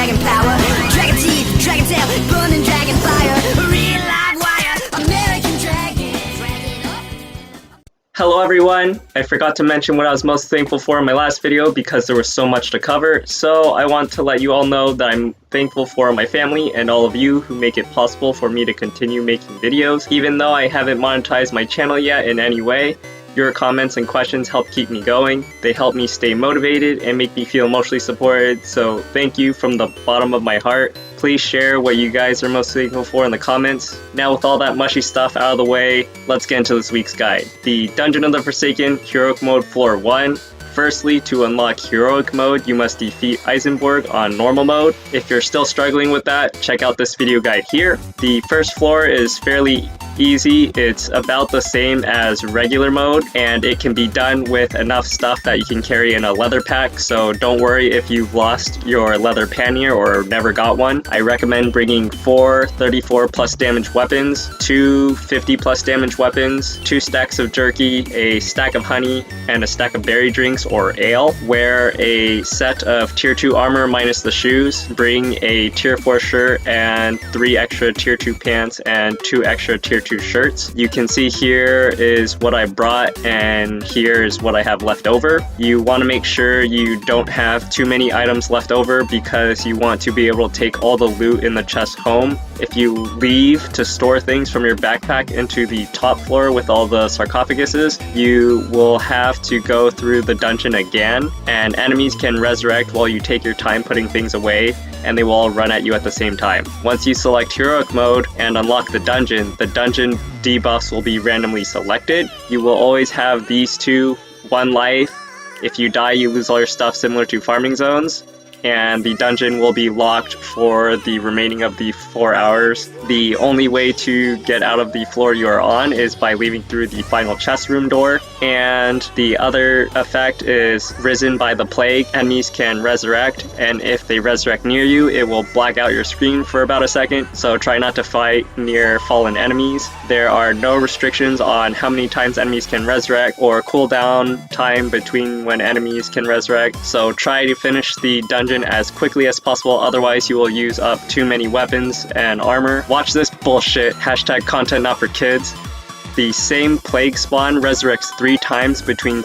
dragon power, dragon teeth, dragon tail, burning dragon fire, real live wire, American dragon. Hello everyone! I forgot to mention what I was most thankful for in my last video because there was so much to cover, so I want to let you all know that I'm thankful for my family and all of you who make it possible for me to continue making videos. Even though I haven't monetized my channel yet in any way, your comments and questions help keep me going. They help me stay motivated and make me feel emotionally supported, so thank you from the bottom of my heart. Please share what you guys are most thankful for in the comments. Now with all that mushy stuff out of the way, let's get into this week's guide. The Dungeon of the Forsaken Heroic Mode Floor 1. Firstly, to unlock Heroic Mode, you must defeat Eisenberg on Normal Mode. If you're still struggling with that, check out this video guide here. The first floor is fairly easy. It's about the same as regular mode, and it can be done with enough stuff that you can carry in a leather pack, so don't worry if you've lost your leather pannier or never got one. I recommend bringing 4 34 plus damage weapons, 2 50 plus damage weapons, 2 stacks of jerky, a stack of honey, and a stack of berry drinks or ale. Wear a set of tier 2 armor minus the shoes. Bring a tier 4 shirt and 3 extra tier 2 pants and 2 extra tier 2 shirts. You can see here is what I brought and here is what I have left over. You want to make sure you don't have too many items left over because you want to be able to take all the loot in the chest home. If you leave to store things from your backpack into the top floor with all the sarcophaguses, you will have to go through the dungeon again, and enemies can resurrect while you take your time putting things away, and they will all run at you at the same time. Once you select Heroic Mode and unlock the dungeon debuffs will be randomly selected. You will always have these two, 1 life. If you die, you lose all your stuff, similar to farming zones. And the dungeon will be locked for the remaining of the 4 hours. The only way to get out of the floor you are on is by leaving through the final chest room door. And the other effect is Risen by the Plague. Enemies can resurrect, and if they resurrect near you, it will black out your screen for about a second, so try not to fight near fallen enemies. There are no restrictions on how many times enemies can resurrect or cooldown time between when enemies can resurrect, so try to finish the dungeon as quickly as possible, otherwise you will use up too many weapons and armor. Watch this bullshit, hashtag content not for kids. The same plague spawn resurrects 3 times between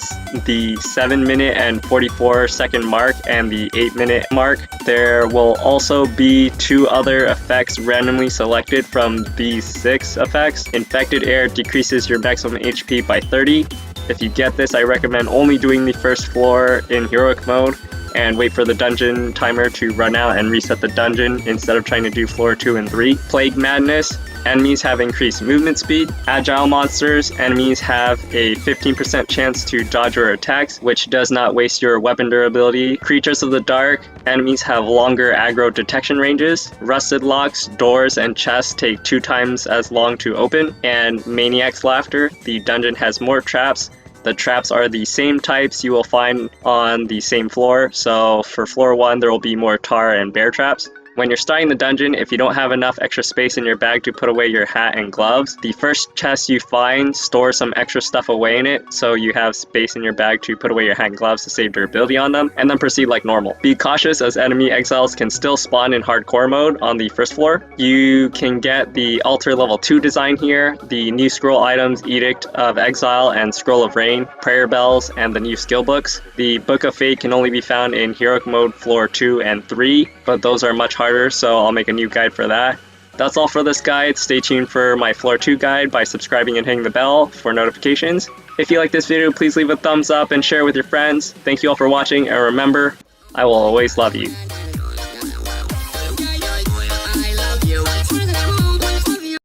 the 7-minute and 44-second mark and the 8-minute mark. There will also be 2 other effects randomly selected from these 6 effects. Infected air decreases your maximum HP by 30. If you get this, I recommend only doing the first floor in Heroic Mode and wait for the dungeon timer to run out and reset the dungeon instead of trying to do floor 2 and 3. Plague Madness. Enemies have increased movement speed. Agile monsters. Enemies have a 15% chance to dodge your attacks, which does not waste your weapon durability. Creatures of the Dark. Enemies have longer aggro detection ranges. Rusted locks, doors, and chests take 2 times as long to open. And Maniac's Laughter. The dungeon has more traps. The traps are the same types you will find on the same floor, so for floor 1 there will be more tar and bear traps. When you're starting the dungeon, if you don't have enough extra space in your bag to put away your hat and gloves, the first chest you find, store some extra stuff away in it so you have space in your bag to put away your hat and gloves to save durability on them, and then proceed like normal. Be cautious as enemy exiles can still spawn in hardcore mode on the first floor. You can get the altar level 2 design here, the new scroll items, Edict of Exile and Scroll of Rain, prayer bells, and the new skill books. The Book of Fate can only be found in Heroic Mode floor 2 and 3, but those are much harder, so I'll make a new guide for that. That's all for this guide. Stay tuned for my floor 2 guide by subscribing and hitting the bell for notifications. If you like this video, please leave a thumbs up and share with your friends. Thank you all for watching, and remember, I will always love you.